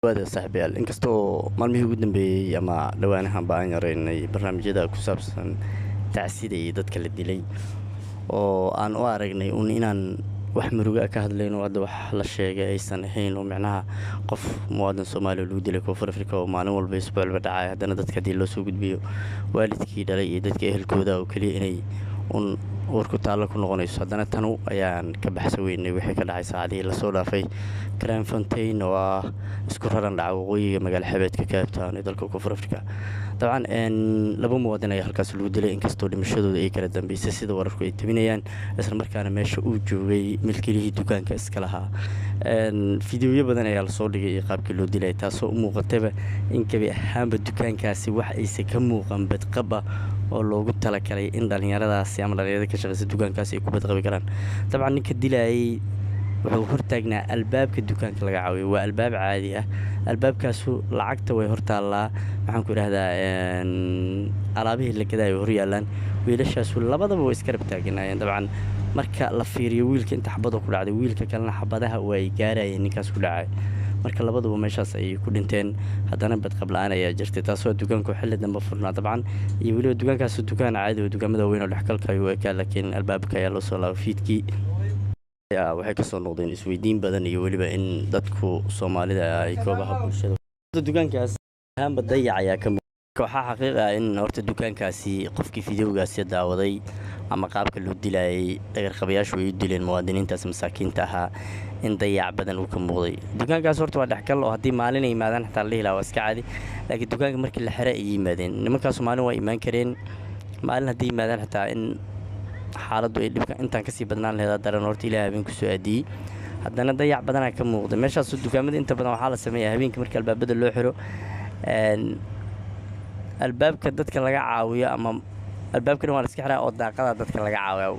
Waada saaxiibayaal inkastoo maalmihii ugu dambeeyey ama dhawaanahan baan yareynay barnaamijyada ku saabsan tacsida iyo dadka la dilay oo aan u aragnay inaan wax muruga ka hadlayno hadda wax la sheegay aysan ahayn oo micnaha qof muwaadin Soomaali lagu dilay Koonfur Afrika oo maalin walba isbuuc walba dhacay haddana dadka hadii loo soo gudbiyo waalidkii dhalay iyo dadka ehelkooda oo kaliya inay warku taalo ku noqonayso haddana tanu ayaan ka baxsan weynay wixii ka dhacay saacadihii la soo dhaafay Kraamfontein oo ah isku raran dhaca waqooyiga magaalo xebeedka Cape Town ee dalka Koonfur Afrika dabcan laba muwaadin ayaa halkaas lagu dilay inkastoo dhimashadooda ay kala dambeysay sida wararku ay tabinayaan isla markaana meesha uu joogay milkiilihii dukaanka iska lahaa fiidiyoyo badan ayaa la soo dhigay iyo qaabkii loo dilay taasoo u muuqataba in gabi ahaanba dukaankaasi wax aysan ka muuqan badqaba oo loogu talagalay in dhalinyaradaasi ama dhalinyarada ka shaqeysa dukaankaasi ay ku badqabi karaan dabcan ninka dilayay wuxuu hortaagnaa albaabka dukaanka laga caawiyo waa albaab caadi ah albaabkaasu lacagta way hortaallaa waxaan ku idhahdaa alaabihii la gadaayo hor yaalaan wiilashaasu labadaba way iska rabtaaganaayeen dabcan marka la fiiriyo wiilka inta xabadoo ku dhacday wiilka kalena xabadaha way gaarayeen ninkaas ku dhacay marka labaduba meeshaas ayay ku dhinteen haddana badqab la-aan ayaa jirtay taasoo dukaanku xilli dambe furnaa dabcan iyo weliba dukaankaas dukaan caadi oo dukaamada weyn oo dhexgalka ayuu ekaa laakiin albaabka ayaa loo soo laaba fiidkii waxay ka soo noqdeen isweydiin badan iyo weliba in dadku Soomaalida ay goobaha bulshada dukaankaas ahaanba dayac ayaa ka kooxaha xaqiiqa in horta dukaankaasi qofkii fiidiyowgaasi daawaday ama qaabka loo dilayay dhagarqabayaashu ay u dileen muwaadiniintaas masaakiinta ahaa in dayac badan uu ka muuqday dukaankaas horta waa dhexgal oo haddii maalin ay yimaadaan xataa la dhihi lahaa waa iska caadi laakiin dukaanka markii la xira ay yimaadeen nimankaasu maalin waa imaan kareen maalin haddii yimaadaan xataa in xaaladdu ay dhibka intaan kasii badnaan laheed daran horta ilaahay habeenku soo aadiyey haddana dayac badanaa ka muuqday meeshaas dukaamada inta badan waxaa la sameeyaa habeenkii markii albaabada loo xiro albaabka dadka laga caawiyo ama albaabkana waa la iska xiraa oo daaqada dadka laga caawiyo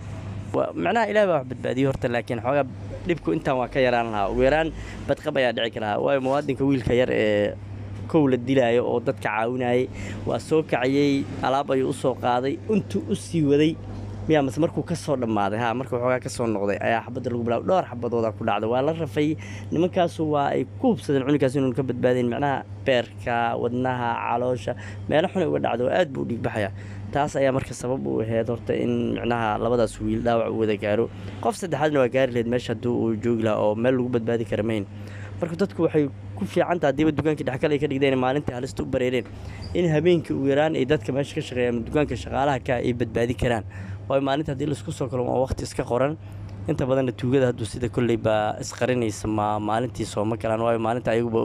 macnaha ilaahay baa wax badbaadiyey horta laakiin xoogaa dhibku intaan waa ka yaraan lahaa ugu yaraan badqab ayaa dhici karahaa waayo muwaadinka wiilka yar ee kow la dilaayo oo dadka caawinayay waa soo kaciyey alaab ayuu u soo qaaday intuu u sii waday miyaa mase markuu ka soo dhammaaday markuu xoogaa ka soo noqday ayaa xabadda lagu bilaabay dhowr xabadooda ku dhacday waa la rafay nimankaasu waa ay ku hubsadeen cunugaas inuun ka badbaadayn macnaha beerka wadnaha caloosha meelo xun ay uga dhacdo aad buu dhiig baxayaa taas ayaa marka sabab u ahayd horta in macnaha labadaas wiil dhaawac u wada gaaro qof saddexaadna waa gaari lahayd meesha haddii uu joogi lahaa oo meel lagu badbaadi kara mayn marka dadku waxay ku fiicantaa hadiiba dukaankii dhexkal ay ka dhigdeen maalintii halista u bareereen in habeenkii ugu yaraan ay dadka meesha ka shaqeeya ama dukaanka shaqaalaha ka ay badbaadi karaan waayo maalinta haddii laisku soo kalo waa waqti iska qoran inta badanna tuugada hadduu sida kolley baa isqarinaysa maalintii sooma galaan waayo maalinta ayaguba